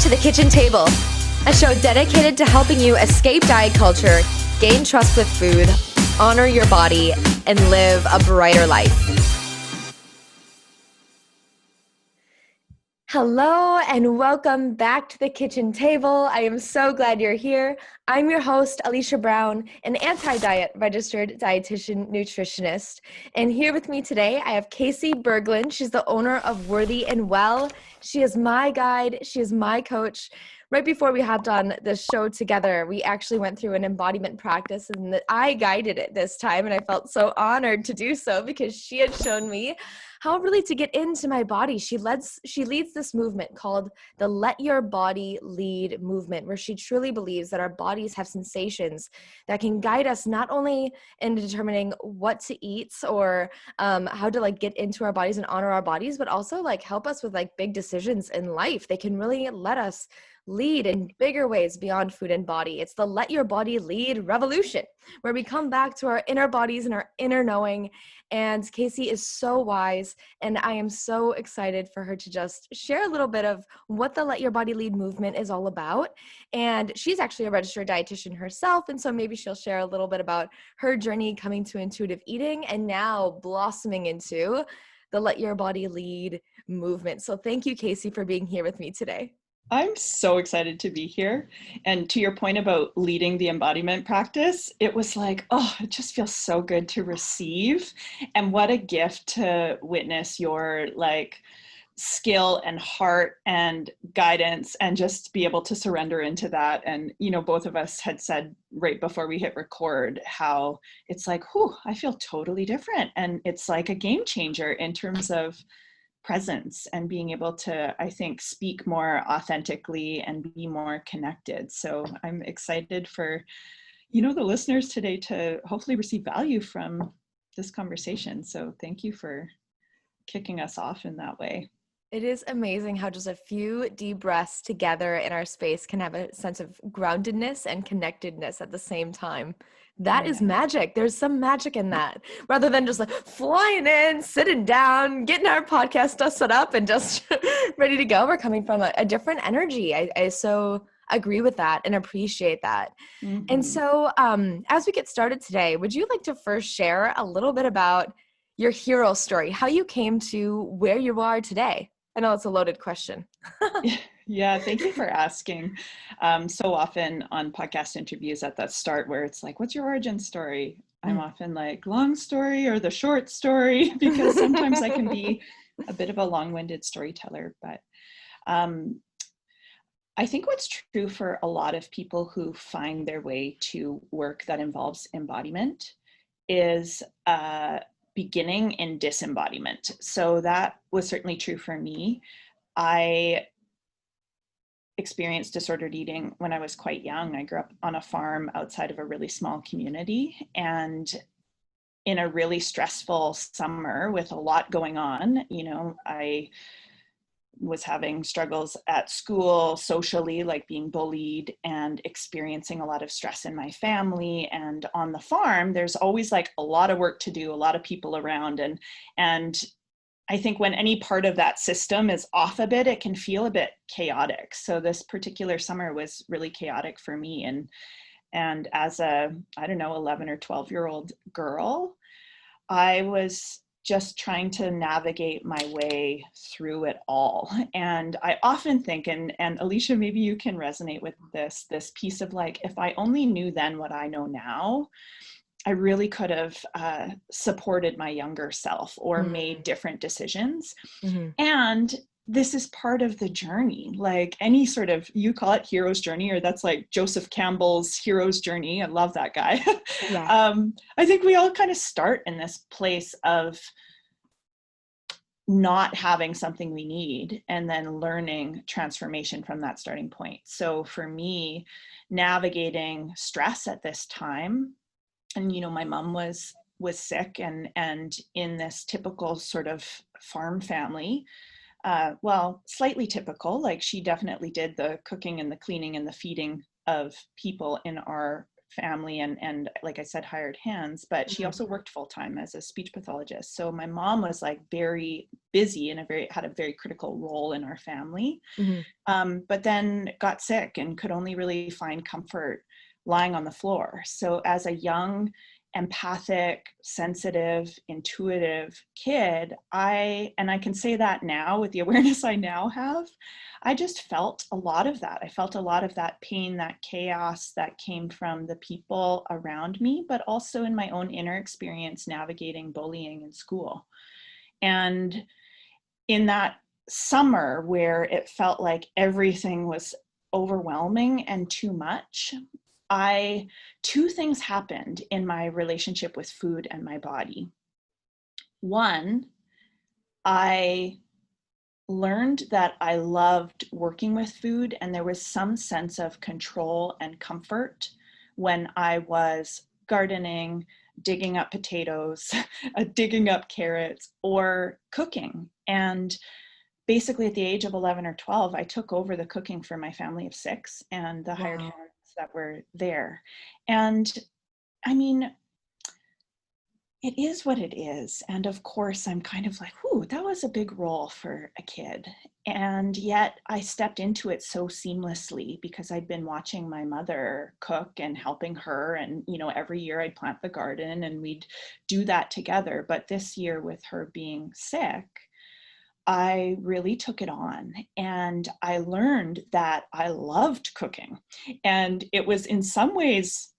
to The Kitchen Table, a show dedicated to helping you escape diet culture, gain trust with food, honor your body, and live a brighter life. Hello and welcome back to The Kitchen Table. I am so glad you're here. I'm your host, Alicia Brown, an anti-diet registered dietitian nutritionist. And here with me today, I have Casey Berglund. She's the owner of Worthy and Well. She is my guide. She is my coach. Right before we hopped on this show together, we actually went through an embodiment practice and I guided it this time. And I felt so honored to do so because she had shown me how really to get into my body. She leads this movement called the Let Your Body Lead movement, where she truly believes that our bodies have sensations that can guide us not only in determining what to eat or how to get into our bodies and honor our bodies, but also help us with big decisions in life. They can really let us lead in bigger ways beyond food and body. It's the Let Your Body Lead revolution, where we come back to our inner bodies and our inner knowing. And Casey is so wise, and I am so excited for her to just share a little bit of what the Let Your Body Lead movement is all about. And she's actually a registered dietitian herself, and so maybe she'll share a little bit about her journey coming to intuitive eating and now blossoming into the Let Your Body Lead movement. So thank you, Casey, for being here with me today. I'm so excited to be here. And to your point about leading the embodiment practice, it was it just feels so good to receive. And what a gift to witness your skill and heart and guidance and just be able to surrender into that. And, both of us had said right before we hit record how it's whew, I feel totally different. And it's like a game changer in terms of presence and being able to, I think, speak more authentically and be more connected. So I'm excited for, the listeners today to hopefully receive value from this conversation. So thank you for kicking us off in that way. It is amazing how just a few deep breaths together in our space can have a sense of groundedness and connectedness at the same time. That is magic. There's some magic in that. Rather than just flying in, sitting down, getting our podcast stuff set up and just ready to go. We're coming from a different energy. I so agree with that and appreciate that. Mm-hmm. And so as we get started today, would you like to first share a little bit about your hero story, how you came to where you are today? I know it's a loaded question. Yeah, thank you for asking. So often on podcast interviews at that start where it's what's your origin story? I'm often long story or the short story, because sometimes I can be a bit of a long-winded storyteller. But I think what's true for a lot of people who find their way to work that involves embodiment is beginning in disembodiment. So that was certainly true for me. I experienced disordered eating when I was quite young. I grew up on a farm outside of a really small community, and in a really stressful summer with a lot going on, I was having struggles at school, socially, being bullied and experiencing a lot of stress in my family. And on the farm, there's always a lot of work to do, a lot of people around. And I think when any part of that system is off a bit, it can feel a bit chaotic. So this particular summer was really chaotic for me. And as a, 11 or 12-year-old girl, I was just trying to navigate my way through it all. And I often think, and Alicia, maybe you can resonate with this piece of if I only knew then what I know now, I really could have supported my younger self or made different decisions. Mm-hmm. And this is part of the journey, any sort of, you call it hero's journey, or that's Joseph Campbell's hero's journey. I love that guy. Yeah. I think we all kind of start in this place of not having something we need and then learning transformation from that starting point. So for me, navigating stress at this time, and my mom was sick and in this typical sort of farm family, slightly typical, she definitely did the cooking and the cleaning and the feeding of people in our family and like I said, hired hands, but she also worked full-time as a speech pathologist. So my mom was like very busy and had a very critical role in our family. But then got sick and could only really find comfort lying on the floor. So as a young, empathic, sensitive, intuitive kid, I can say that now with the awareness I now have, I just felt a lot of that. I felt a lot of that pain, that chaos that came from the people around me, but also in my own inner experience navigating bullying in school. And in that summer where it felt like everything was overwhelming and too much, two things happened in my relationship with food and my body. One, I learned that I loved working with food, and there was some sense of control and comfort when I was gardening, digging up potatoes, digging up carrots, or cooking. And basically at the age of 11 or 12, I took over the cooking for my family of 6 and the hired hands that were there. And I mean, it is what it is. And of course, I'm kind of like, whoo, that was a big role for a kid. And yet I stepped into it so seamlessly because I'd been watching my mother cook and helping her. And, every year I'd plant the garden and we'd do that together. But this year with her being sick, I really took it on, and I learned that I loved cooking. And it was in some ways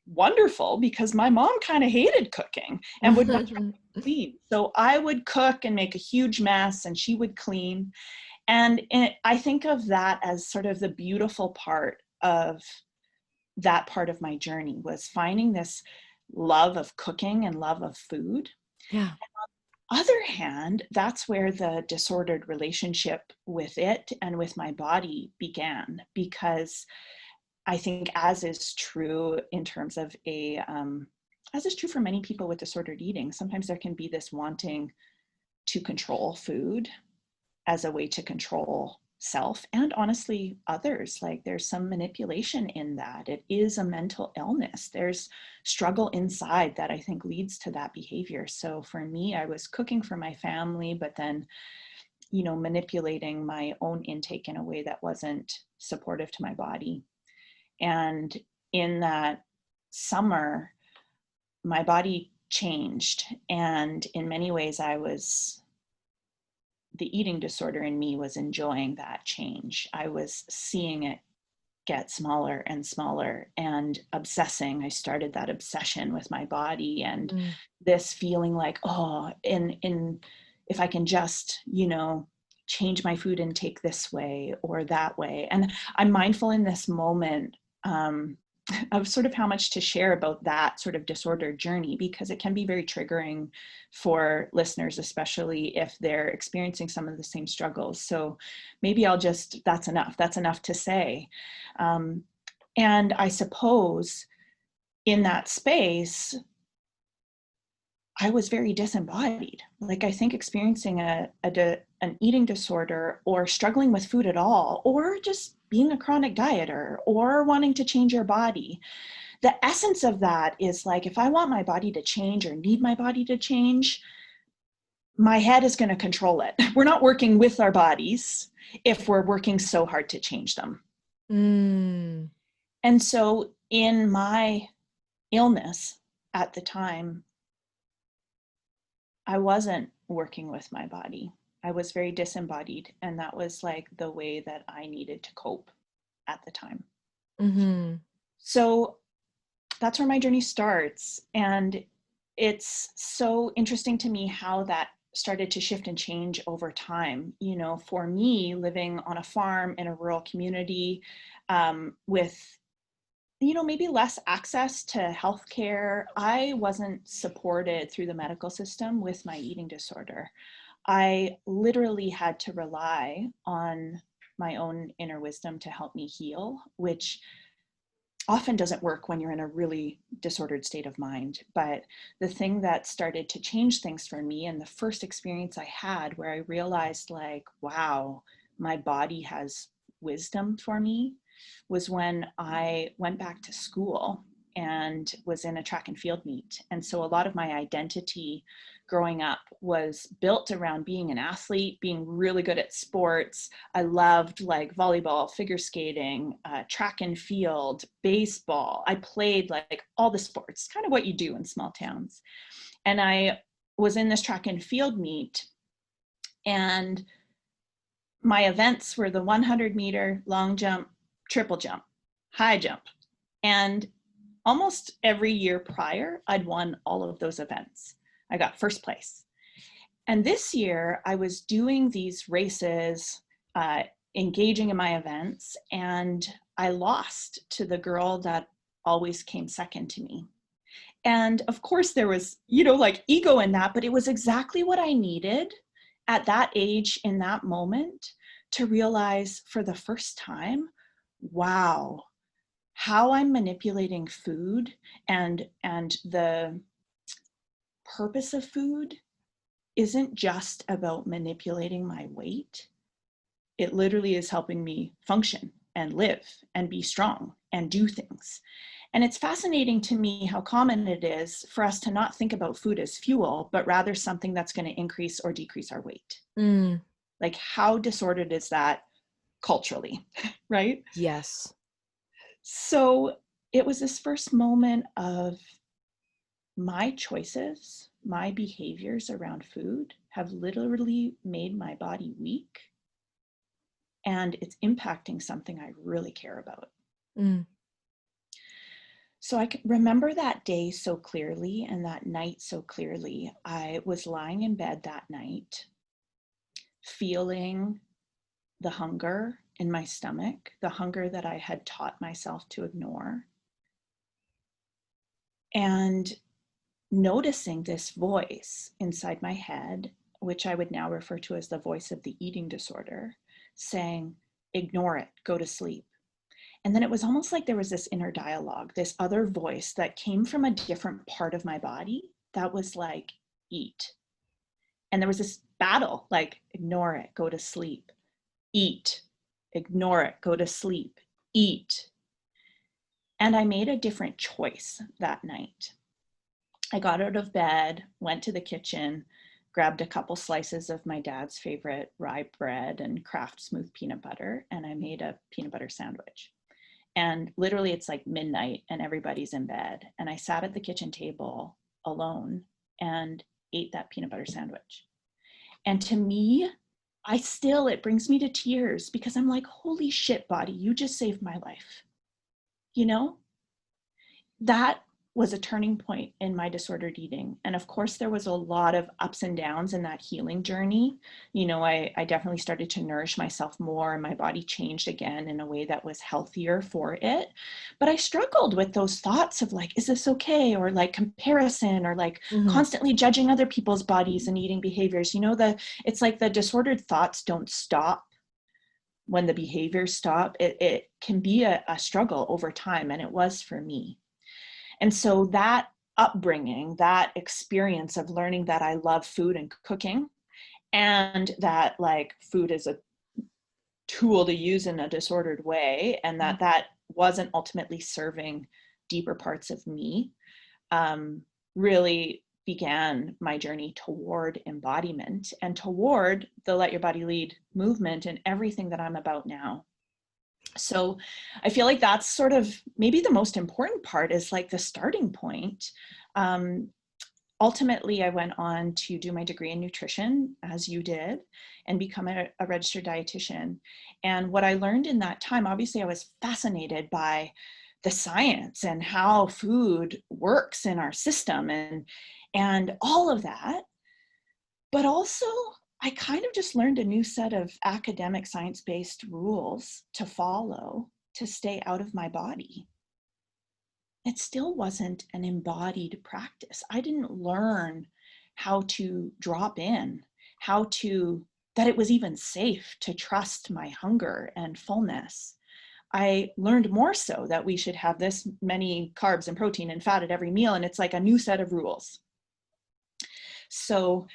wonderful because my mom kind of hated cooking and would much rather clean. So I would cook and make a huge mess and she would clean. And I think of that as sort of the beautiful part of that part of my journey, was finding this love of cooking and love of food. Yeah. Other hand, that's where the disordered relationship with it and with my body began, because I think, as is true in terms of as is true for many people with disordered eating, sometimes there can be this wanting to control food as a way to control self and honestly others. Like there's some manipulation in that. It is a mental illness. There's struggle inside that I think leads to that behavior. So for me, I was cooking for my family, but then, manipulating my own intake in a way that wasn't supportive to my body. And in that summer, my body changed. And in many ways, the eating disorder in me was enjoying that change. I was seeing it get smaller and smaller and obsessing. I started that obsession with my body and this feeling like, if I can just, change my food intake this way or that way. And I'm mindful in this moment of sort of how much to share about that sort of disordered journey, because it can be very triggering for listeners, especially if they're experiencing some of the same struggles. So maybe that's enough to say. And I suppose in that space, I was very disembodied. Like I think experiencing an eating disorder or struggling with food at all, or just being a chronic dieter or wanting to change your body, the essence of that is like, if I want my body to change or need my body to change, my head is going to control it. We're not working with our bodies if we're working so hard to change them. And so in my illness at the time, I wasn't working with my body. I was very disembodied. And that was like the way that I needed to cope at the time. So that's where my journey starts. And it's so interesting to me how that started to shift and change over time. For me, living on a farm in a rural community with maybe less access to healthcare, I wasn't supported through the medical system with my eating disorder. I literally had to rely on my own inner wisdom to help me heal, which often doesn't work when you're in a really disordered state of mind. But the thing that started to change things for me, and the first experience I had where I realized like, wow, my body has wisdom for me, was when I went back to school and was in a track and field meet. And so a lot of my identity growing up was built around being an athlete, being really good at sports. I loved like volleyball, figure skating, track and field, baseball. I played like all the sports, kind of what you do in small towns. And I was in this track and field meet, and my events were the 100-meter long jump, triple jump, high jump. And almost every year prior, I'd won all of those events. I got first place. And this year I was doing these races, engaging in my events, and I lost to the girl that always came second to me. And of course there was, like ego in that, but it was exactly what I needed at that age in that moment to realize for the first time, wow, how I'm manipulating food and the purpose of food isn't just about manipulating my weight. It literally is helping me function and live and be strong and do things. And it's fascinating to me how common it is for us to not think about food as fuel, but rather something that's going to increase or decrease our weight. Like, how disordered is that culturally, right? Yes. So it was this first moment of my choices, my behaviors around food have literally made my body weak, and it's impacting something I really care about. So I can remember that day so clearly and that night so clearly. I was lying in bed that night, feeling the hunger in my stomach, the hunger that I had taught myself to ignore, and noticing this voice inside my head, which I would now refer to as the voice of the eating disorder, saying, ignore it, go to sleep. And then it was almost like there was this inner dialogue, this other voice that came from a different part of my body that was like, eat. And there was this battle, like, ignore it, go to sleep, eat, ignore it, go to sleep, eat. And I made a different choice that night. I got out of bed, went to the kitchen, grabbed a couple slices of my dad's favorite rye bread and Kraft smooth peanut butter, and I made a peanut butter sandwich. And literally it's like midnight and everybody's in bed. And I sat at the kitchen table alone and ate that peanut butter sandwich. And to me, it brings me to tears because I'm like, holy shit, body, you just saved my life. That was a turning point in my disordered eating. And of course, there was a lot of ups and downs in that healing journey. I definitely started to nourish myself more, and my body changed again in a way that was healthier for it. But I struggled with those thoughts of like, is this okay? Or like comparison, or like constantly judging other people's bodies and eating behaviors. It's like the disordered thoughts don't stop when the behaviors stop. It can be a struggle over time, and it was for me. And so that upbringing, that experience of learning that I love food and cooking, and that like food is a tool to use in a disordered way, and that wasn't ultimately serving deeper parts of me, really began my journey toward embodiment and toward the Let Your Body Lead movement and everything that I'm about now. So I feel like that's sort of maybe the most important part, is like the starting point. Ultimately, I went on to do my degree in nutrition, as you did, and become a registered dietitian. And what I learned in that time, obviously I was fascinated by the science and how food works in our system and all of that. But also, I kind of just learned a new set of academic science-based rules to follow to stay out of my body. It still wasn't an embodied practice. I didn't learn how to drop in, that it was even safe to trust my hunger and fullness. I learned more so that we should have this many carbs and protein and fat at every meal, and it's like a new set of rules. So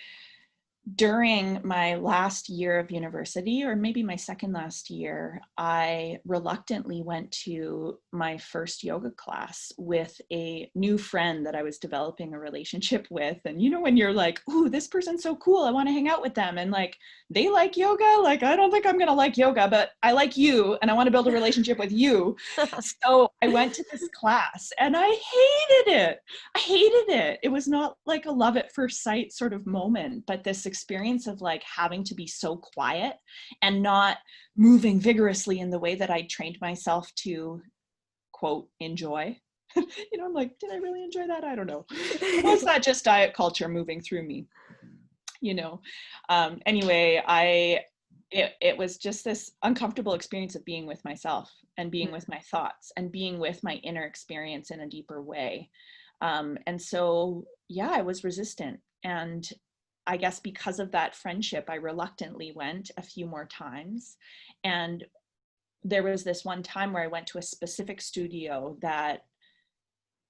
during my last year of university, or maybe my second last year, I reluctantly went to my first yoga class with a new friend that I was developing a relationship with. And you know, when you're like, ooh, this person's so cool, I want to hang out with them. And like, they like yoga. Like, I don't think I'm going to like yoga, but I like you and I want to build a relationship with you. So I went to this class and I hated it. I hated it. It was not like a love at first sight sort of moment, but this experience of like having to be so quiet and not moving vigorously in the way that I trained myself to, quote, enjoy. You know, I'm like, did I really enjoy that? I don't know. Was that just diet culture moving through me? You know, anyway, it was just this uncomfortable experience of being with myself and being with my thoughts and being with my inner experience in a deeper way. And so, yeah, I was resistant. And I guess because of that friendship, I reluctantly went a few more times. And there was this one time where I went to a specific studio that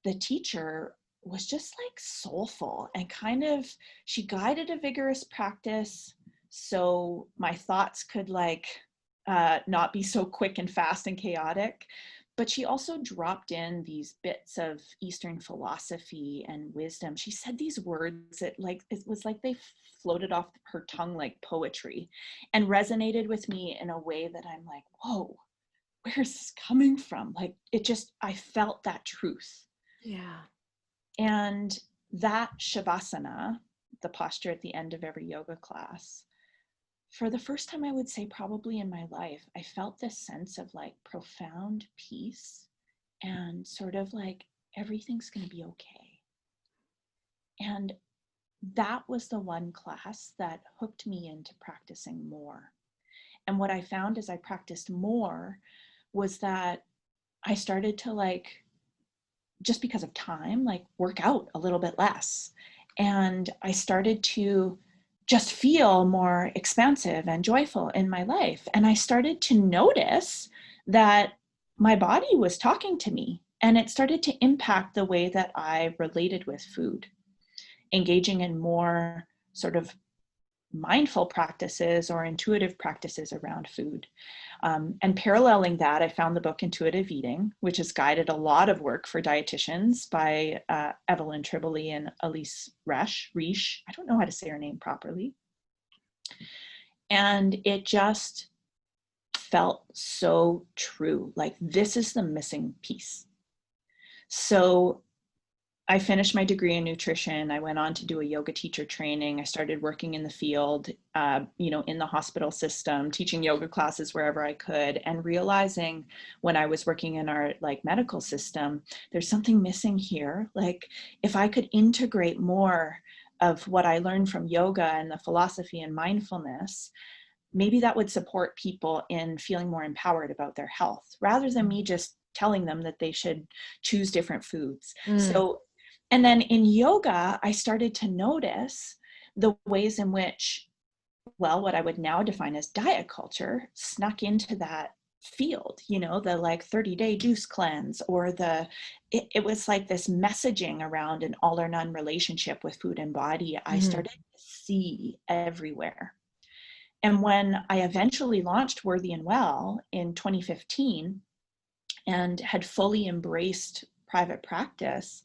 the teacher was just like soulful and kind of, she guided a vigorous practice so my thoughts could like not be so quick and fast and chaotic. But she also dropped in these bits of Eastern philosophy and wisdom. She said these words that like, it was like they floated off her tongue like poetry and resonated with me in a way that I'm like, whoa, where's this coming from? Like, it just, I felt that truth. Yeah. And that Shavasana, the posture at the end of every yoga class, for the first time, I would say probably in my life, I felt this sense of like profound peace and sort of like everything's going to be okay. And that was the one class that hooked me into practicing more. And what I found as I practiced more was that I started to like, just because of time, like work out a little bit less. And I started to just feel more expansive and joyful in my life. And I started to notice that my body was talking to me, and it started to impact the way that I related with food, engaging in more sort of mindful practices or intuitive practices around food. And paralleling that, I found the book Intuitive Eating, which has guided a lot of work for dietitians by Evelyn Tribole and Elise Resch. I don't know how to say her name properly. And it just felt so true. Like, this is the missing piece. So I finished my degree in nutrition. I went on to do a yoga teacher training. I started working in the field, in the hospital system, teaching yoga classes wherever I could, and realizing when I was working in our like medical system, there's something missing here. Like, if I could integrate more of what I learned from yoga and the philosophy and mindfulness, maybe that would support people in feeling more empowered about their health, rather than me just telling them that they should choose different foods. So, and then in yoga, I started to notice the ways in which, well, what I would now define as diet culture snuck into that field, the like 30-day juice cleanse, or it was like this messaging around an all or none relationship with food and body. I started to see everywhere. And when I eventually launched Worthy and Well in 2015 and had fully embraced private practice,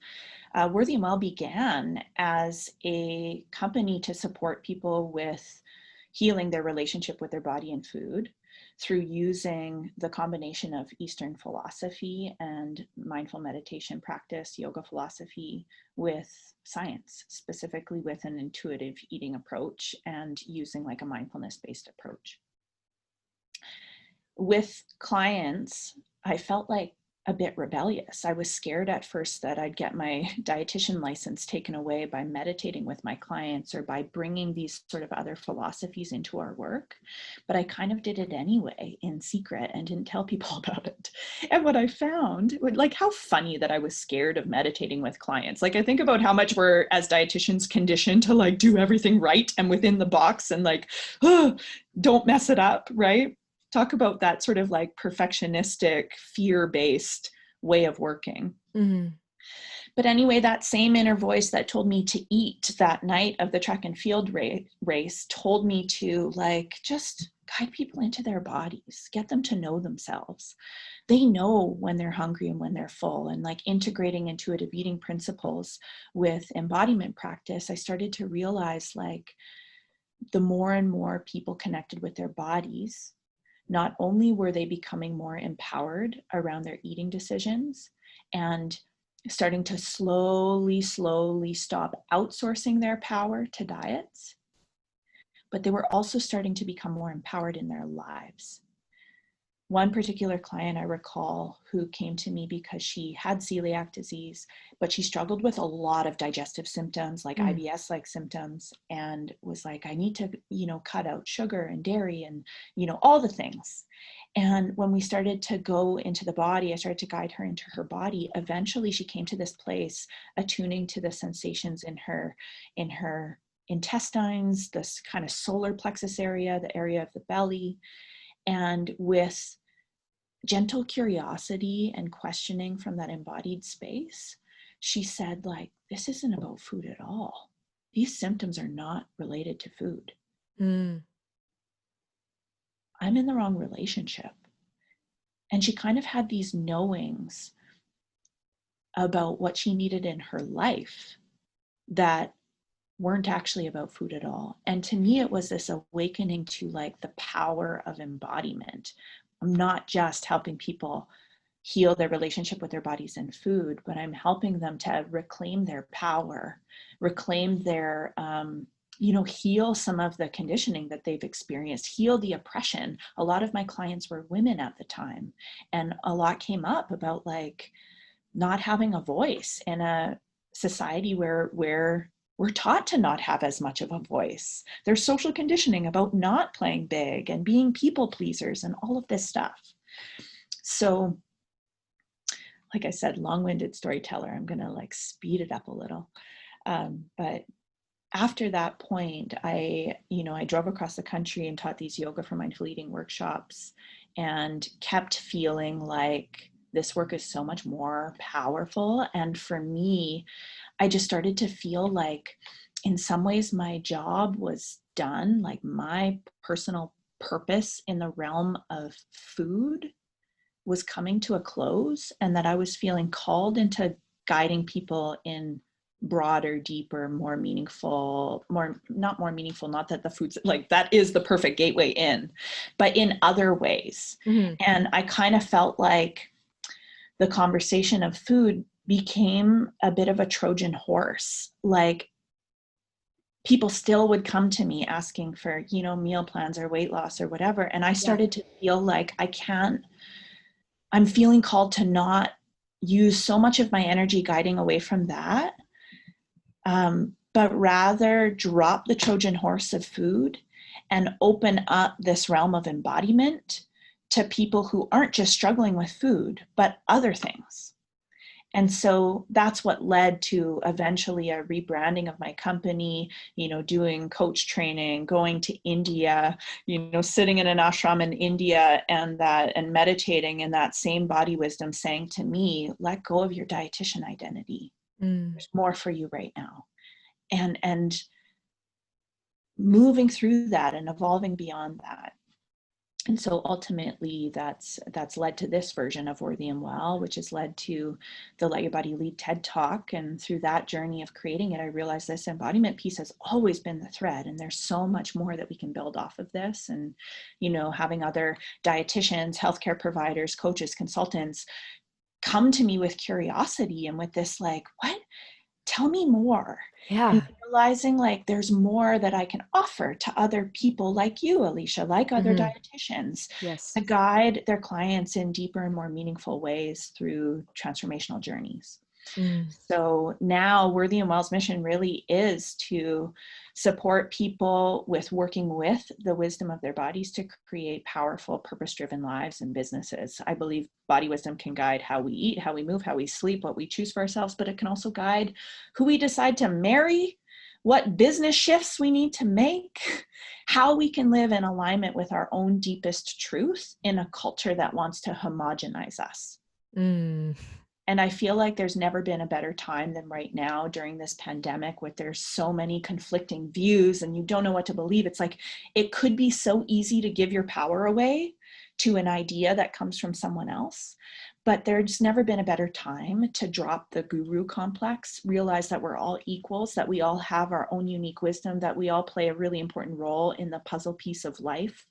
Worthy and Well began as a company to support people with healing their relationship with their body and food through using the combination of Eastern philosophy and mindful meditation practice, yoga philosophy, with science, specifically with an intuitive eating approach and using like a mindfulness-based approach. With clients, I felt like a bit rebellious. I was scared at first that I'd get my dietitian license taken away by meditating with my clients or by bringing these sort of other philosophies into our work. But I kind of did it anyway in secret and didn't tell people about it. And what I found, like, how funny that I was scared of meditating with clients. Like, I think about how much we're as dietitians conditioned to like do everything right and within the box and like, oh, don't mess it up, right? Talk about that sort of like perfectionistic, fear-based way of working. But anyway, that same inner voice that told me to eat that night of the track and field race told me to like just guide people into their bodies, get them to know themselves. They know when they're hungry and when they're full. And like integrating intuitive eating principles with embodiment practice, I started to realize like the more and more people connected with their bodies, not only were they becoming more empowered around their eating decisions and starting to slowly stop outsourcing their power to diets, but they were also starting to become more empowered in their lives. One particular client I recall who came to me because she had celiac disease, but she struggled with a lot of digestive symptoms like IBS-like symptoms, and was like, I need to, cut out sugar and dairy and, all the things. And when we started to go into the body, I started to guide her into her body. Eventually she came to this place, attuning to the sensations in her intestines, this kind of solar plexus area, the area of the belly. And with gentle curiosity and questioning from that embodied space, she said, like, this isn't about food at all. These symptoms are not related to food. I'm in the wrong relationship. And she kind of had these knowings about what she needed in her life that weren't actually about food at all. And to me, it was this awakening to like the power of embodiment. I'm not just helping people heal their relationship with their bodies and food, but I'm helping them to reclaim their power, reclaim their, heal some of the conditioning that they've experienced, heal the oppression. A lot of my clients were women at the time, and a lot came up about like not having a voice in a society where we're taught to not have as much of a voice. There's social conditioning about not playing big and being people pleasers and all of this stuff. So, like I said, long-winded storyteller, I'm gonna like speed it up a little. But after that point, I drove across the country and taught these yoga for mindful eating workshops, and kept feeling like this work is so much more powerful. And for me, I just started to feel like in some ways my job was done, like my personal purpose in the realm of food was coming to a close, and that I was feeling called into guiding people in broader, deeper, more meaningful, not that the food's like, that is the perfect gateway in, but in other ways. And I kind of felt like the conversation of food became a bit of a Trojan horse. Like people still would come to me asking for, meal plans or weight loss or whatever. And I started to feel like I'm feeling called to not use so much of my energy guiding away from that, but rather drop the Trojan horse of food and open up this realm of embodiment to people who aren't just struggling with food, but other things. And so that's what led to eventually a rebranding of my company, doing coach training, going to India, sitting in an ashram in India and meditating, and that same body wisdom saying to me, let go of your dietitian identity. There's more for you right now. And moving through that and evolving beyond that. And so ultimately that's led to this version of Worthy and Well, which has led to the Let Your Body Lead TED Talk. And through that journey of creating it, I realized this embodiment piece has always been the thread. And there's so much more that we can build off of this. And, having other dietitians, healthcare providers, coaches, consultants come to me with curiosity and with this like, what? Tell me more. Yeah. And realizing like there's more that I can offer to other people like you, Alicia, like other dietitians, Yes. to guide their clients in deeper and more meaningful ways through transformational journeys. So now Worthy and Well's mission really is to support people with working with the wisdom of their bodies to create powerful, purpose-driven lives and businesses. I believe body wisdom can guide how we eat, how we move, how we sleep, what we choose for ourselves, but it can also guide who we decide to marry, what business shifts we need to make, how we can live in alignment with our own deepest truth in a culture that wants to homogenize us. And I feel like there's never been a better time than right now during this pandemic, with there's so many conflicting views and you don't know what to believe. It's like, it could be so easy to give your power away to an idea that comes from someone else. But there's never been a better time to drop the guru complex, realize that we're all equals, that we all have our own unique wisdom, that we all play a really important role in the puzzle piece of life,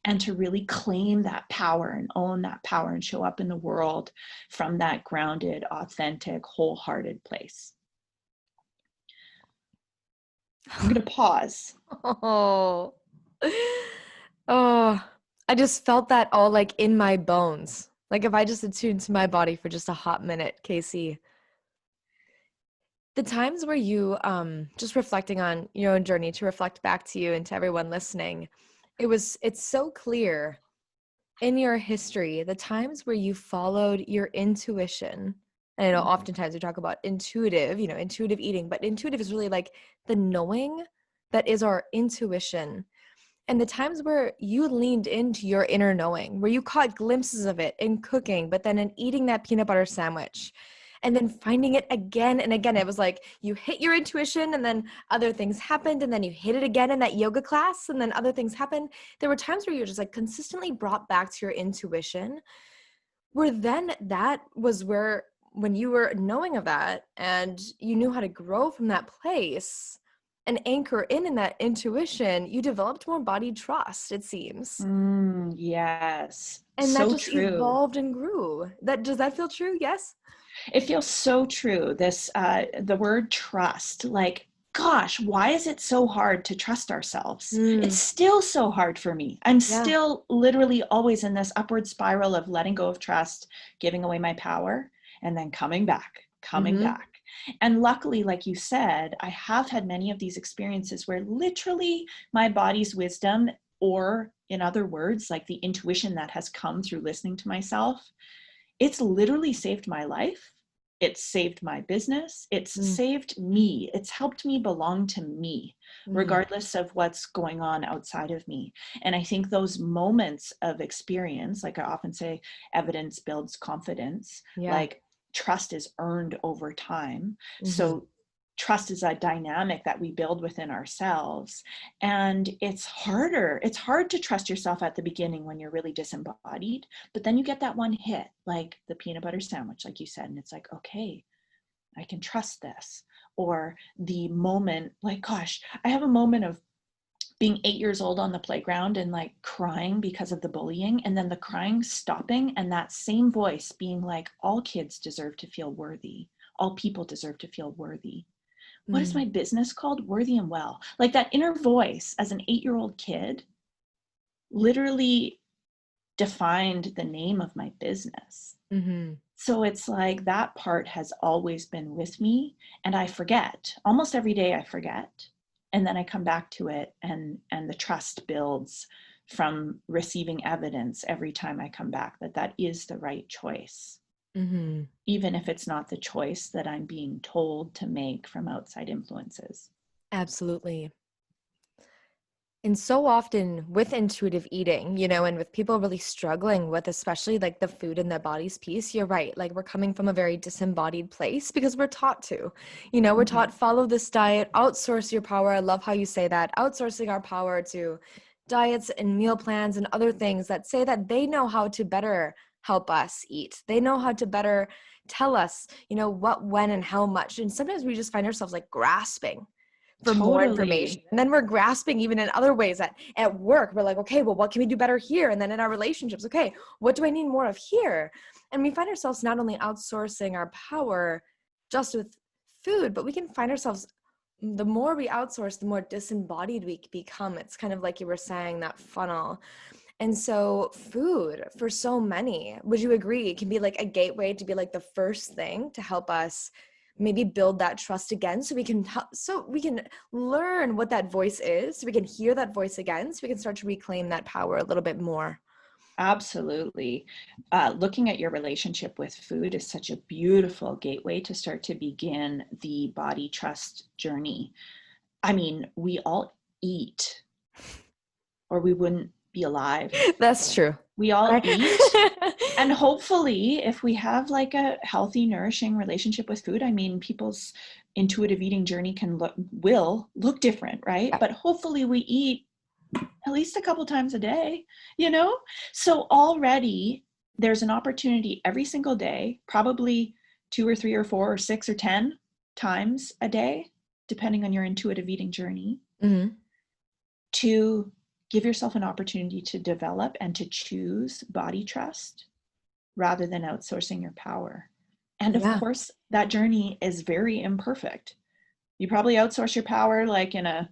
and to really claim that power and own that power and show up in the world from that grounded, authentic, wholehearted place. I'm going to pause. Oh, oh, I just felt that all like in my bones. Like if I just attuned to my body for just a hot minute, Casey. The times where you, just reflecting on your own journey, to reflect back to you and to everyone listening, it's so clear in your history, the times where you followed your intuition. And I know oftentimes we talk about intuitive eating, but intuitive is really like the knowing that is our intuition. And the times where you leaned into your inner knowing, where you caught glimpses of it in cooking, but then in eating that peanut butter sandwich, and then finding it again and again. It was like you hit your intuition and then other things happened, and then you hit it again in that yoga class and then other things happened. There were times where you were just like consistently brought back to your intuition, where then that was where, when you were knowing of that and you knew how to grow from that place and anchor in that intuition, you developed more body trust, it seems. Yes, And that so just true. evolved and grew. Does that feel true? Yes. It feels so true. The word trust, like, gosh, why is it so hard to trust ourselves? It's Mm, still so hard for me. I'm yeah. still literally always in this upward spiral of letting go of trust, giving away my power, and then coming back, coming Mm-hmm. back. And luckily, like you said, I have had many of these experiences where literally my body's wisdom, or in other words, like the intuition that has come through listening to myself, it's literally saved my life. It's saved my business. It's Mm, saved me. It's helped me belong to me, mm, regardless of what's going on outside of me. And I think those moments of experience, like I often say, evidence builds confidence, yeah. like trust is earned over time. Mm-hmm. So trust is a dynamic that we build within ourselves. And it's hard to trust yourself at the beginning when you're really disembodied, but then you get that one hit, like the peanut butter sandwich, like you said, and it's like, okay, I can trust this. Or the moment, like, gosh, I have a moment of being 8 years old on the playground and like crying because of the bullying, and then the crying stopping, and that same voice being like, all kids deserve to feel worthy. All people deserve to feel worthy. What is Mm, my business called? Worthy and Well. Like that inner voice as an 8-year-old kid literally defined the name of my business. mm-hmm. So it's like that part has always been with me, and I forget. Almost every day I forget. And then I come back to it, and the trust builds from receiving evidence every time I come back that that is the right choice, Mm-hmm. even if it's not the choice that I'm being told to make from outside influences. Absolutely. And so often with intuitive eating, and with people really struggling with, especially like the food in their bodies piece, you're right. Like we're coming from a very disembodied place because we're taught to, we're Mhm. taught follow this diet, outsource your power. I love how you say that, outsourcing our power to diets and meal plans and other things that say that they know how to better help us eat. They know how to better tell us, what, when, and how much. And sometimes we just find ourselves like grasping for more information. Totally. And then we're grasping even in other ways at work. We're like, okay, well, what can we do better here? And then in our relationships, okay, what do I need more of here? And we find ourselves not only outsourcing our power just with food, but we can find ourselves, the more we outsource, the more disembodied we become. It's kind of like you were saying, that funnel. And so food for so many, would you agree, it can be like a gateway to be like the first thing to help us maybe build that trust again, so we can learn what that voice is, so we can hear that voice again, so we can start to reclaim that power a little bit more. Absolutely. Looking at your relationship with food is such a beautiful gateway to start to begin the body trust journey. I mean, we all eat, or we wouldn't be alive. That's true. We all Right? eat, And hopefully, if we have like a healthy, nourishing relationship with food, I mean, people's intuitive eating journey will look different, right? Yeah. But hopefully we eat at least a couple times a day, you know? So already there's an opportunity every single day, probably 2 or 3 or 4 or 6 or 10 times a day, depending on your intuitive eating journey, Mm-hmm. to give yourself an opportunity to develop and to choose body trust rather than outsourcing your power. And of Yeah. course, that journey is very imperfect. You probably outsource your power like in a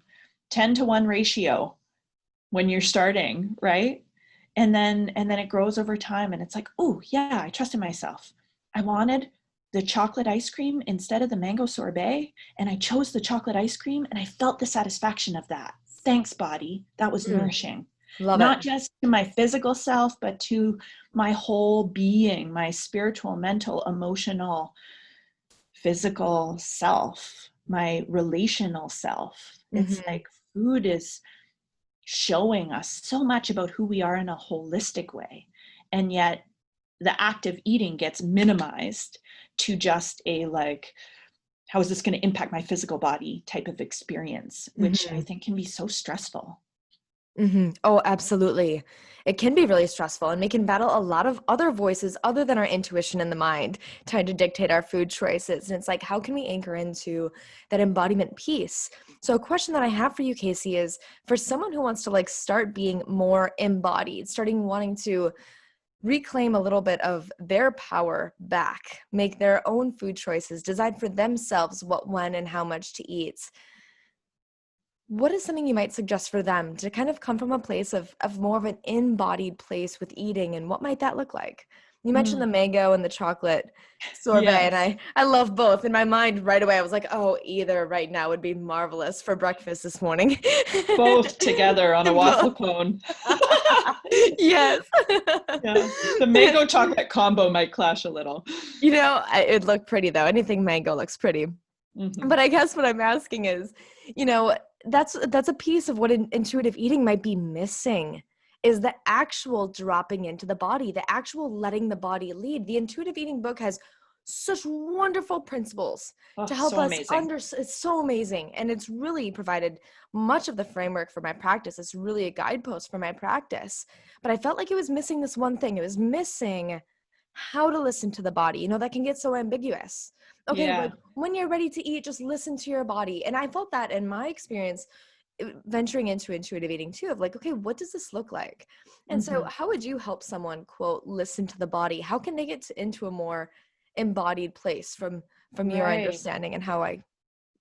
10-to-1 ratio when you're starting, right? And then it grows over time, and it's like, oh yeah, I trusted myself. I wanted the chocolate ice cream instead of the mango sorbet, and I chose the chocolate ice cream, and I felt the satisfaction of that. Thanks, body. That was nourishing. Love Not it. just to my physical self, but to my whole being, my spiritual, mental, emotional, physical self, my relational self. It's Mm-hmm. like food is showing us so much about who we are in a holistic way. And yet the act of eating gets minimized to just a like, how is this going to impact my physical body type of experience, which I Mm-hmm. think can be so stressful. Mm-hmm. Oh, absolutely. It can be really stressful, and we can battle a lot of other voices other than our intuition and the mind trying to dictate our food choices. And it's like, how can we anchor into that embodiment piece? So a question that I have for you, Casey, is for someone who wants to like start being more embodied, starting wanting to reclaim a little bit of their power back, make their own food choices, decide for themselves what, when, and how much to eat. What is something you might suggest for them to kind of come from a place of more of an embodied place with eating, and what might that look like? You mentioned the Mm, mango and the chocolate sorbet, and yes, I love both. In my mind right away, I was like, oh, either right now would be marvelous for breakfast this morning. both together on a waffle Both. cone. Yes. Yeah, the mango chocolate combo might clash a little. It looked pretty though. Anything mango looks pretty. Mm-hmm. But I guess what I'm asking is, you know, that's a piece of what intuitive eating might be missing, is the actual dropping into the body, the actual letting the body lead. The intuitive eating book has such wonderful principles Oh, to help so us amazing. it's so amazing, and it's really provided much of the framework for my practice. It's really a guidepost for my practice, but I felt like it was missing this one thing. It was missing how to listen to the body. That can get so ambiguous. Okay, Yeah. like when you're ready to eat, just listen to your body. And I felt that in my experience venturing into intuitive eating too, of like, okay, what does this look like? And so Mm-hmm. how would you help someone, quote, listen to the body? How can they get into a more embodied place from your Right. understanding, and how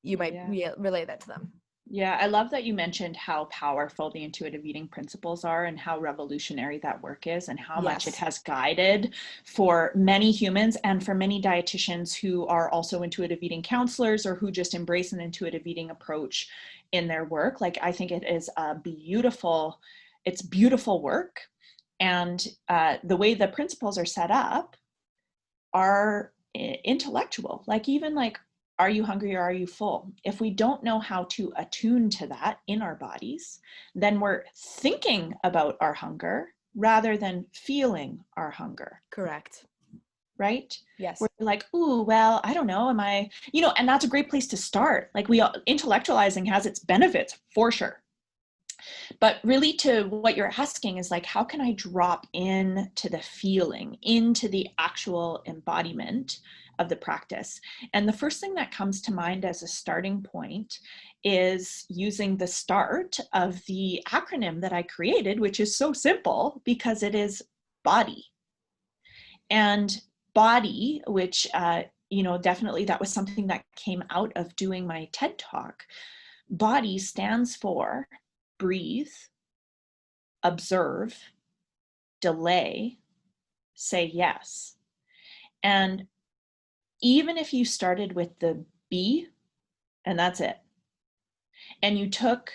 you might Yeah. relay that to them? Yeah, I love that you mentioned how powerful the intuitive eating principles are and how revolutionary that work is and how much it Yes. has guided for many humans and for many dietitians who are also intuitive eating counselors or who just embrace an intuitive eating approach in their work. Like, I think it is it's beautiful work. And the way the principles are set up are intellectual. Like, even like, are you hungry or are you full? If we don't know how to attune to that in our bodies, then we're thinking about our hunger rather than feeling our hunger, Correct. right? We're Yes. like, ooh, well, I don't know, am I, and that's a great place to start. Like, intellectualizing has its benefits for sure. But really, to what you're asking is like, how can I drop in to the feeling, into the actual embodiment of the practice? And the first thing that comes to mind as a starting point is using the start of the acronym that I created, which is so simple because it is body. And body, which, definitely that was something that came out of doing my TED Talk. Body stands for breathe, observe, delay, say yes. And even if you started with the B and that's it, and you took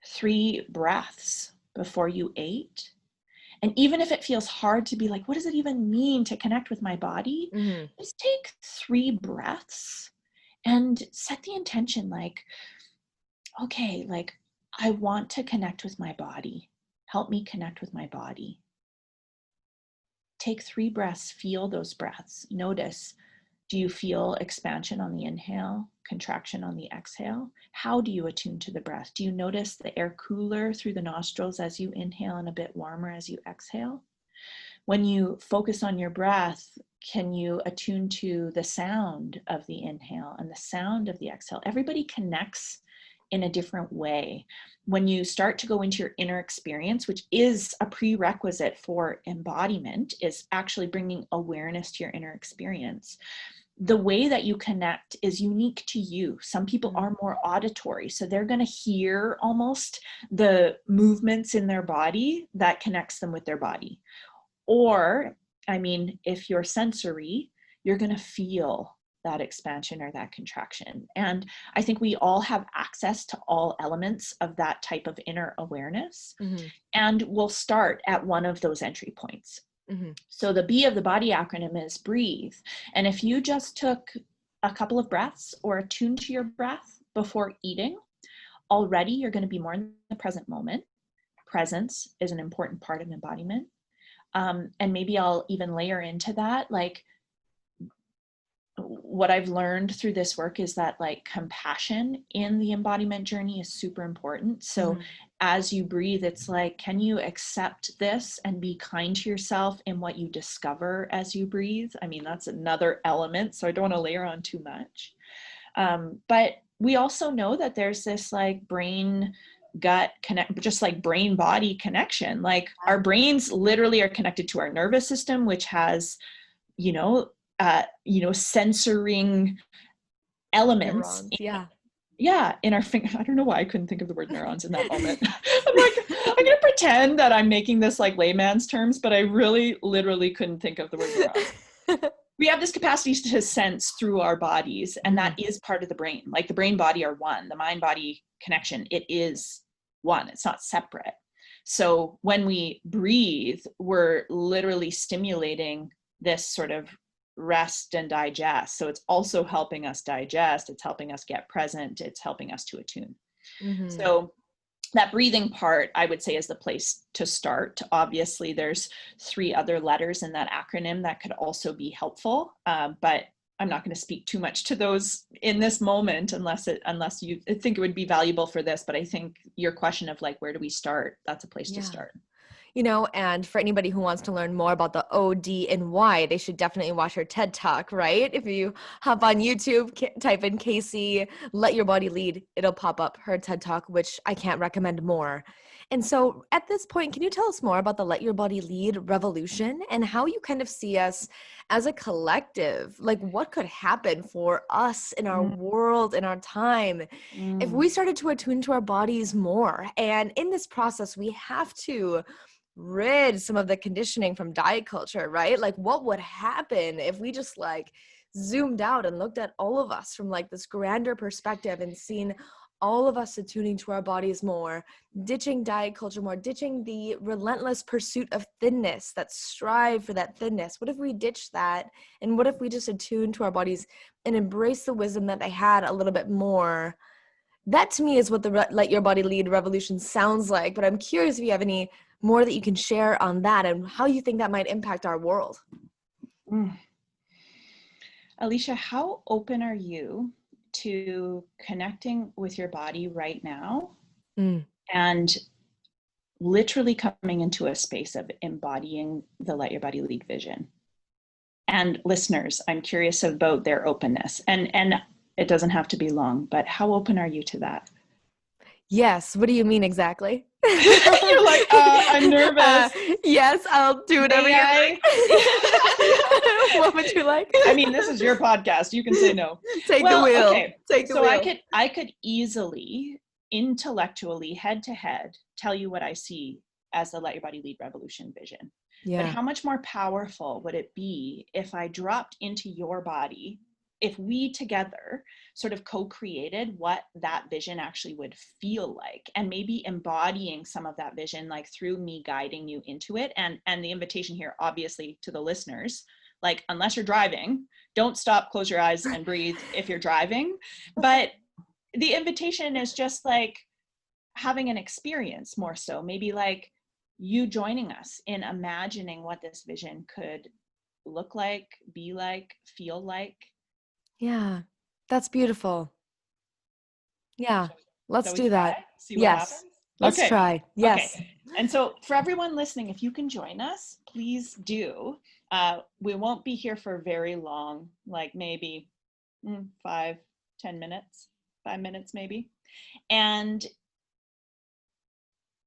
3 breaths before you ate, and even if it feels hard to be like, what does it even mean to connect with my body? Mm-hmm. Just take 3 breaths and set the intention like, okay, like, I want to connect with my body. Help me connect with my body. take 3 breaths, feel those breaths. Notice, do you feel expansion on the inhale, contraction on the exhale? How do you attune to the breath? Do you notice the air cooler through the nostrils as you inhale and a bit warmer as you exhale? When you focus on your breath, can you attune to the sound of the inhale and the sound of the exhale? Everybody connects in a different way. When you start to go into your inner experience, which is a prerequisite for embodiment, is actually bringing awareness to your inner experience. The way that you connect is unique to you. Some people are more auditory, so they're going to hear almost the movements in their body that connects them with their body. Or, I mean, if you're sensory, you're going to feel that expansion or that contraction. And I think we all have access to all elements of that type of inner awareness. And we'll start at one of those entry points. So the B of the body acronym is breathe. And if you just took a couple of breaths or attuned to your breath before eating, already you're going to be more in the present moment. Presence is an important part of embodiment. And maybe I'll even layer into that, like, what I've learned through this work is that, like, compassion in the embodiment journey is super important. So as you breathe, it's like, can you accept this and be kind to yourself in what you discover as you breathe? I mean, that's another element, so I don't want to layer on too much. But we also know that there's this, like, brain gut connect, just like brain body connection. Like, our brains literally are connected to our nervous system, which has, censoring elements. In our finger. I don't know why I couldn't think of the word neurons in that moment. I'm going to pretend that I'm making this like layman's terms, but I really literally couldn't think of the word neurons. We have this capacity to sense through our bodies, and that is part of the brain. Like, the brain body are one, the mind body connection, it is one, it's not separate. So when we breathe, we're literally stimulating this sort of rest and digest. So it's also helping us digest, it's helping us get present, it's helping us to attune. So that breathing part, I would say, is the place to start. Obviously, there's 3 other letters in that acronym that could also be helpful, but I'm not going to speak too much to those in this moment, unless you think it would be valuable for this. But I think your question of, like, where do we start? That's a place to start. And for anybody who wants to learn more about the O, D, and Y, they should definitely watch her TED Talk, right? If you hop on YouTube, type in Casey, Let Your Body Lead, it'll pop up her TED Talk, which I can't recommend more. And so at this point, can you tell us more about the Let Your Body Lead revolution and how you kind of see us as a collective? Like, what could happen for us in our world, in our time, if we started to attune to our bodies more? And in this process, we have to rid some of the conditioning from diet culture, right? Like, what would happen if we just, like, zoomed out and looked at all of us from, like, this grander perspective and seen all of us attuning to our bodies more, ditching diet culture more, ditching the relentless pursuit of thinness, that strive for that thinness? What if we ditch that? And what if we just attune to our bodies and embrace the wisdom that they had a little bit more? That, to me, is what the Let Your Body Lead revolution sounds like. But I'm curious if you have any more that you can share on that and how you think that might impact our world. Alicia, how open are you to connecting with your body right now and literally coming into a space of embodying the Let Your Body Lead vision? And listeners, I'm curious about their openness, and it doesn't have to be long, but how open are you to that? Yes. What do you mean exactly? You're like, I'm nervous. Yes, I'll do whatever you like. What would you like? I mean, this is your podcast. You can say no. Take the wheel. Okay. Take the wheel. I could easily, intellectually, head to head, tell you what I see as the Let Your Body Lead revolution vision. But how much more powerful would it be if I dropped into your body, if we together sort of co-created what that vision actually would feel like, and maybe embodying some of that vision, like through me guiding you into it. And the invitation here, obviously, to the listeners, like, unless you're driving, don't stop, close your eyes and breathe if you're driving. But the invitation is just like having an experience more so, maybe like you joining us in imagining what this vision could look like, be like, feel like. Yeah, that's beautiful. Yeah, let's Shall we do try? that. See what Yes, happens? let's Okay. try. Okay. Yes. And so for everyone listening, if you can join us, please do. We won't be here for very long, like maybe 5-10 minutes, 5 minutes maybe. And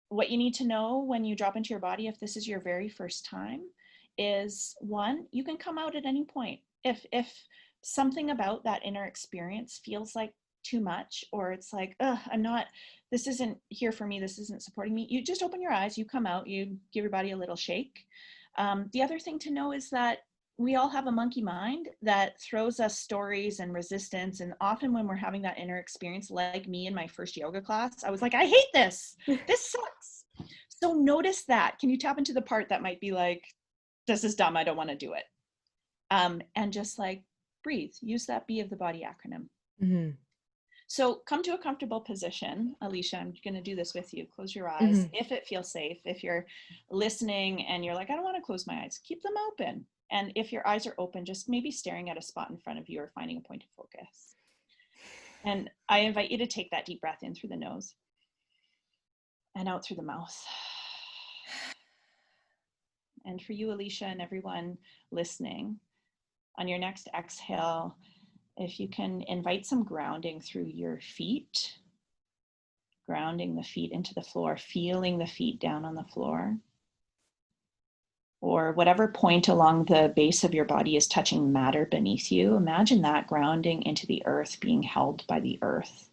what you need to know when you drop into your body, if this is your very first time, is one, you can come out at any point. If something about that inner experience feels like too much, or it's like, this isn't here for me, this isn't supporting me, you just open your eyes, you come out, you give your body a little shake. The other thing to know is that we all have a monkey mind that throws us stories and resistance. And often when we're having that inner experience, like me in my first yoga class, I was like, I hate this. This sucks. So notice that. Can you tap into the part that might be like, this is dumb, I don't want to do it. And just like breathe, use that B of the body acronym. Mm-hmm. So come to a comfortable position. Alicia, I'm going to do this with you. Close your eyes if it feels safe. If you're listening and you're like, I don't want to close my eyes, keep them open. And if your eyes are open, just maybe staring at a spot in front of you or finding a point of focus. And I invite you to take that deep breath in through the nose and out through the mouth. And for you, Alicia, and everyone listening, on your next exhale, if you can invite some grounding through your feet, grounding the feet into the floor, feeling the feet down on the floor, or whatever point along the base of your body is touching matter beneath you. Imagine that grounding into the earth, being held by the earth.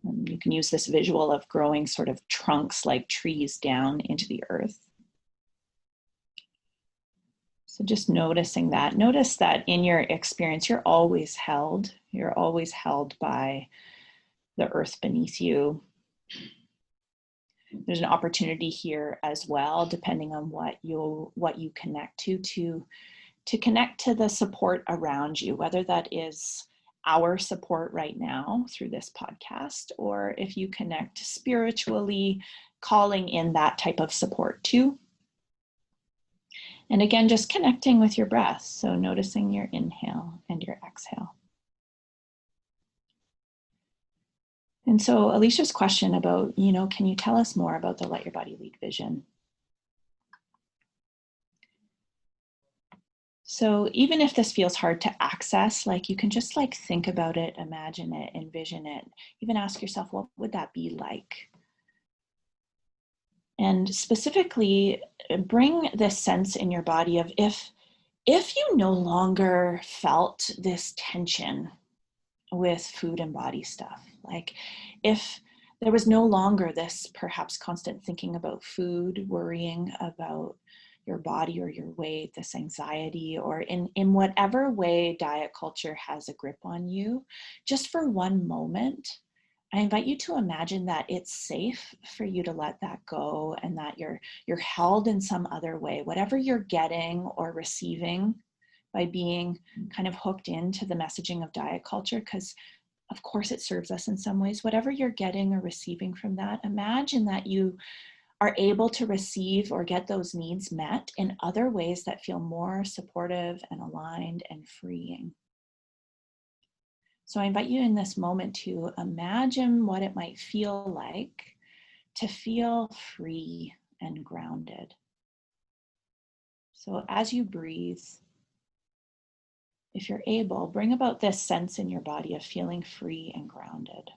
And you can use this visual of growing sort of trunks like trees down into the earth. So just noticing that. Notice that in your experience, you're always held. You're always held by the earth beneath you. There's an opportunity here as well, depending on what you connect to connect to the support around you, whether that is our support right now through this podcast, or if you connect spiritually, calling in that type of support too. And again, just connecting with your breath. So noticing your inhale and your exhale. And so Alicia's question about, can you tell us more about the Let Your Body Lead vision? So even if this feels hard to access, like you can just like think about it, imagine it, envision it, even ask yourself, what would that be like? And specifically bring this sense in your body of if you no longer felt this tension with food and body stuff, like if there was no longer this perhaps constant thinking about food, worrying about your body or your weight, this anxiety, or in whatever way diet culture has a grip on you, just for one moment, I invite you to imagine that it's safe for you to let that go and that you're held in some other way, whatever you're getting or receiving by being kind of hooked into the messaging of diet culture, because of course it serves us in some ways. Whatever you're getting or receiving from that, imagine that you are able to receive or get those needs met in other ways that feel more supportive and aligned and freeing. So I invite you in this moment to imagine what it might feel like to feel free and grounded. So as you breathe, if you're able, bring about this sense in your body of feeling free and grounded.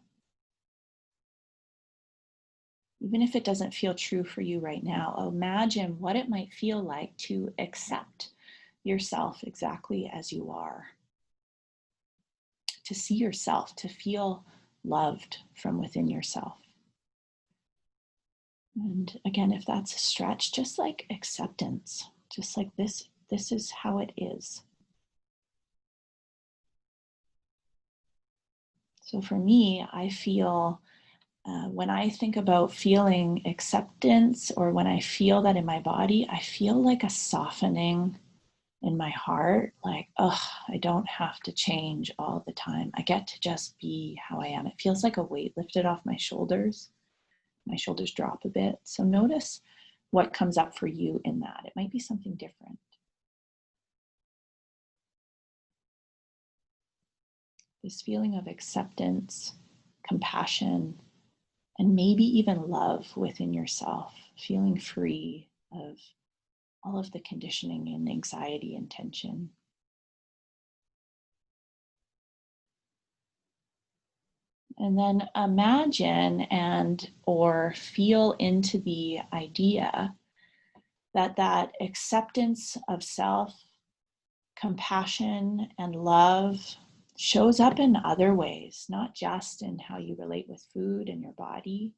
Even if it doesn't feel true for you right now, imagine what it might feel like to accept yourself exactly as you are. To see yourself, to feel loved from within yourself. And again, if that's a stretch, just like acceptance, just like this is how it is. So for me, I feel when I think about feeling acceptance, or when I feel that in my body, I feel like a softening in my heart, like, I don't have to change all the time. I get to just be how I am. It feels like a weight lifted off my shoulders. My shoulders drop a bit. So notice what comes up for you in that. It might be something different. This feeling of acceptance, compassion, and maybe even love within yourself, feeling free of all of the conditioning and anxiety and tension. And then imagine or feel into the idea that that acceptance of self, compassion, and love shows up in other ways, not just in how you relate with food and your body,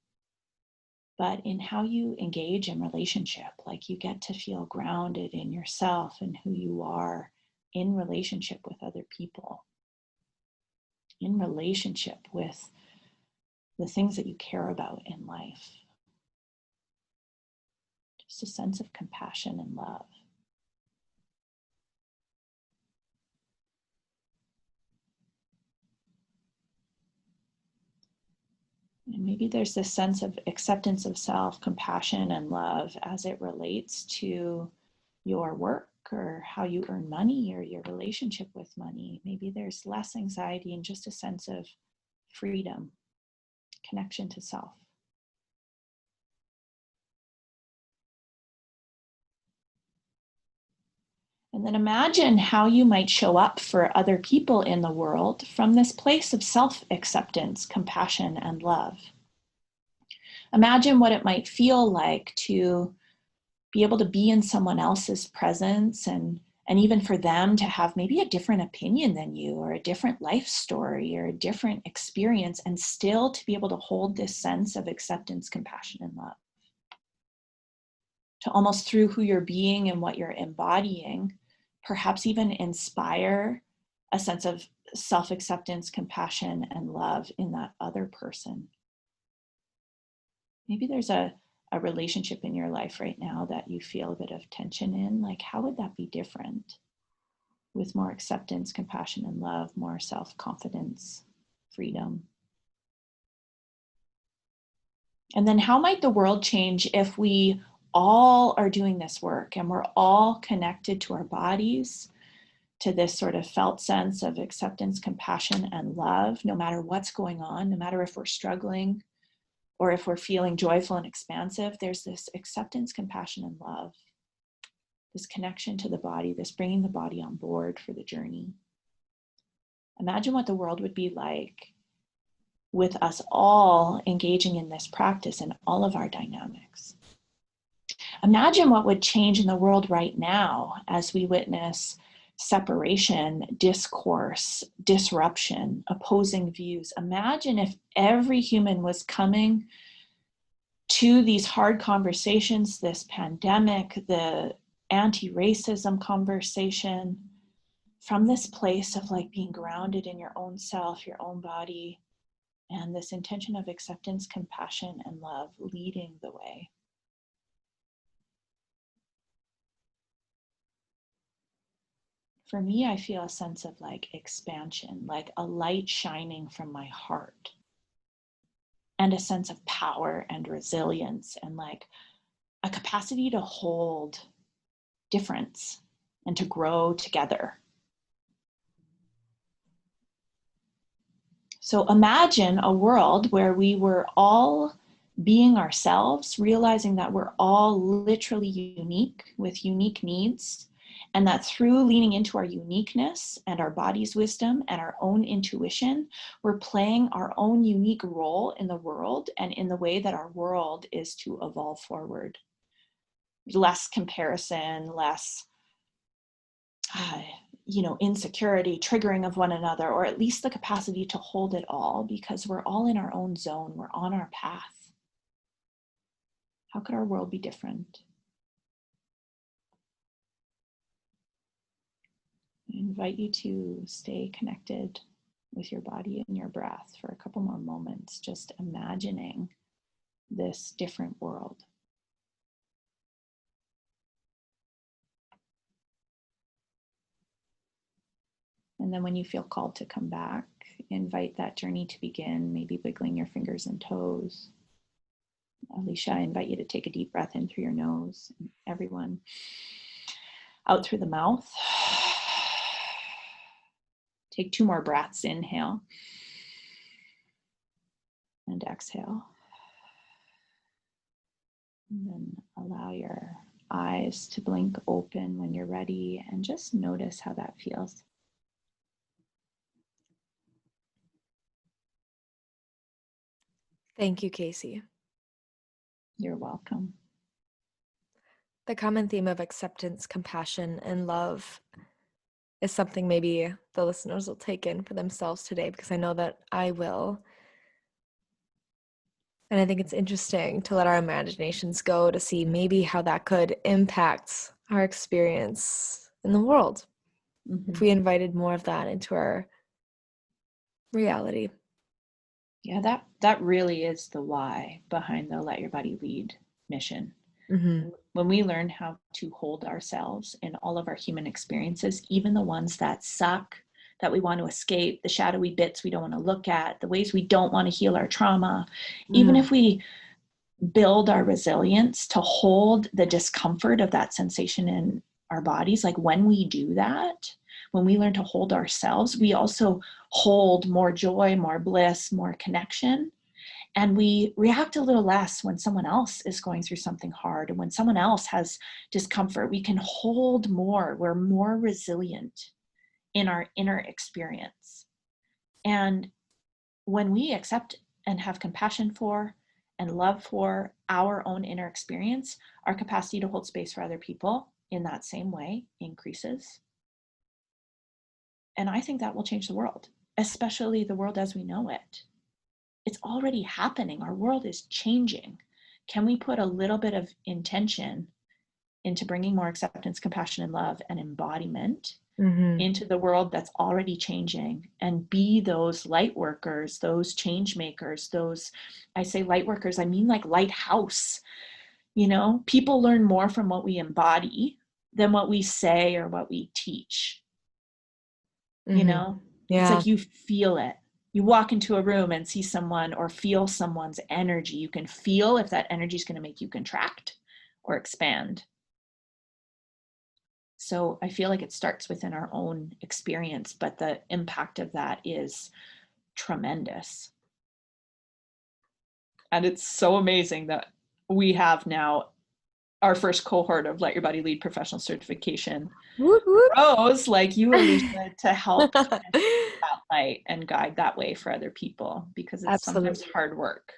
but in how you engage in relationship. Like you get to feel grounded in yourself and who you are in relationship with other people, in relationship with the things that you care about in life. Just a sense of compassion and love. And maybe there's this sense of acceptance of self, compassion, and love as it relates to your work or how you earn money or your relationship with money. Maybe there's less anxiety and just a sense of freedom, connection to self. And then imagine how you might show up for other people in the world from this place of self-acceptance, compassion, and love. Imagine what it might feel like to be able to be in someone else's presence and even for them to have maybe a different opinion than you or a different life story or a different experience, and still to be able to hold this sense of acceptance, compassion, and love. To almost through who you're being and what you're embodying, perhaps even inspire a sense of self-acceptance, compassion, and love in that other person. Maybe there's a relationship in your life right now that you feel a bit of tension in. Like, how would that be different with more acceptance, compassion, and love, more self-confidence, freedom? And then how might the world change if we all are doing this work and we're all connected to our bodies, to this sort of felt sense of acceptance, compassion, and love, no matter what's going on, no matter if we're struggling or if we're feeling joyful and expansive, there's this acceptance, compassion, and love, this connection to the body, this bringing the body on board for the journey. Imagine what the world would be like with us all engaging in this practice and all of our dynamics. Imagine what would change in the world right now as we witness separation, discourse, disruption, opposing views. Imagine if every human was coming to these hard conversations, this pandemic, the anti-racism conversation, from this place of like being grounded in your own self, your own body, and this intention of acceptance, compassion, and love leading the way. For me, I feel a sense of like expansion, like a light shining from my heart, and a sense of power and resilience and like a capacity to hold difference and to grow together. So imagine a world where we were all being ourselves, realizing that we're all literally unique with unique needs, and that through leaning into our uniqueness and our body's wisdom and our own intuition, we're playing our own unique role in the world and in the way that our world is to evolve forward. Less comparison, less insecurity, triggering of one another, or at least the capacity to hold it all, because we're all in our own zone, we're on our path. How could our world be different? I invite you to stay connected with your body and your breath for a couple more moments, just imagining this different world. And then when you feel called to come back, invite that journey to begin, maybe wiggling your fingers and toes, Alicia, I invite you to take a deep breath in through your nose, and everyone out through the mouth. Take 2 more breaths, inhale and exhale. And then allow your eyes to blink open when you're ready, and just notice how that feels. Thank you, Casey. You're welcome. The common theme of acceptance, compassion, and love is something maybe the listeners will take in for themselves today, because I know that I will. And I think it's interesting to let our imaginations go to see maybe how that could impact our experience in the world if we invited more of that into our reality. Yeah, that really is the why behind the Let Your Body Lead mission. Mm-hmm. When we learn how to hold ourselves in all of our human experiences, even the ones that suck, that we want to escape, the shadowy bits we don't want to look at, the ways we don't want to heal our trauma, even if we build our resilience to hold the discomfort of that sensation in our bodies, like when we do that, when we learn to hold ourselves, we also hold more joy, more bliss, more connection. And we react a little less when someone else is going through something hard. And when someone else has discomfort, we can hold more. We're more resilient in our inner experience. And when we accept and have compassion for and love for our own inner experience, our capacity to hold space for other people in that same way increases. And I think that will change the world, especially the world as we know it. It's already happening. Our world is changing. Can we put a little bit of intention into bringing more acceptance, compassion, and love and embodiment into the world that's already changing, and be those light workers, those change makers, those, I say light workers, I mean like lighthouse. You know, people learn more from what we embody than what we say or what we teach. You know, it's like you feel it. You walk into a room and see someone or feel someone's energy. You can feel if that energy is going to make you contract or expand. So I feel like it starts within our own experience, but the impact of that is tremendous. And it's so amazing that we have now our first cohort of Let Your Body Lead professional certification. Whoop, whoop. Rose, like you, Alicia, to help that light and guide that way for other people, because it's sometimes hard work.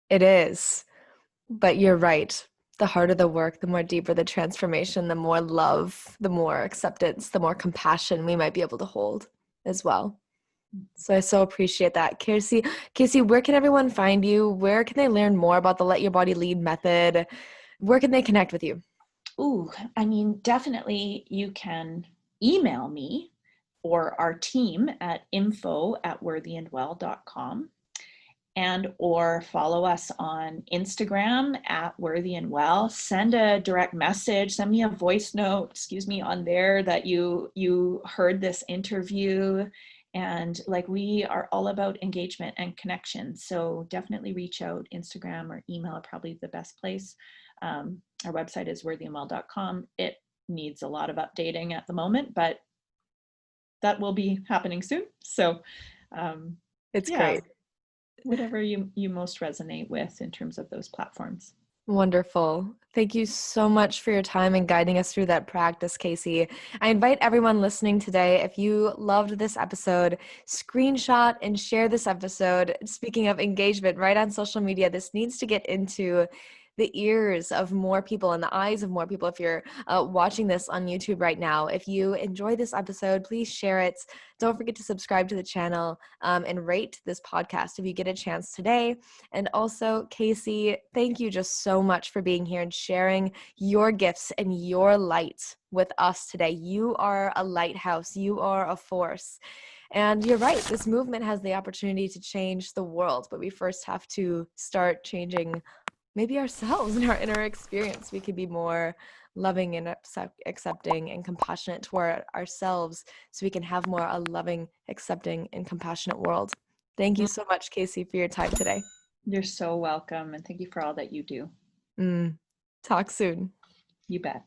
It is. But you're right. The harder the work, the more deeper the transformation, the more love, the more acceptance, the more compassion we might be able to hold as well. So I so appreciate that. Casey, where can everyone find you? Where can they learn more about the Let Your Body Lead method? Where can they connect with you? Ooh, I mean, definitely you can email me or our team at info@worthyandwell.com, and or follow us on Instagram at Worthy and Well. Send a direct message, send me a voice note, on there that you heard this interview. And like, we are all about engagement and connection. So definitely reach out. Instagram or email are probably the best place. Our website is worthyandwell.com. It needs a lot of updating at the moment, but that will be happening soon. So it's great. Whatever you most resonate with in terms of those platforms. Wonderful. Thank you so much for your time and guiding us through that practice, Casey. I invite everyone listening today, if you loved this episode, screenshot and share this episode. Speaking of engagement, right on social media, this needs to get into the ears of more people and the eyes of more people. If you're watching this on YouTube right now, if you enjoy this episode, please share it. Don't forget to subscribe to the channel and rate this podcast if you get a chance today. And also, Casey, thank you just so much for being here and sharing your gifts and your light with us today. You are a lighthouse. You are a force. And you're right, this movement has the opportunity to change the world, but we first have to start changing maybe ourselves and our inner experience. We could be more loving and accepting and compassionate toward ourselves, so we can have more a loving, accepting, and compassionate world. Thank you so much, Casey, for your time today. You're so welcome. And thank you for all that you do. Talk soon. You bet.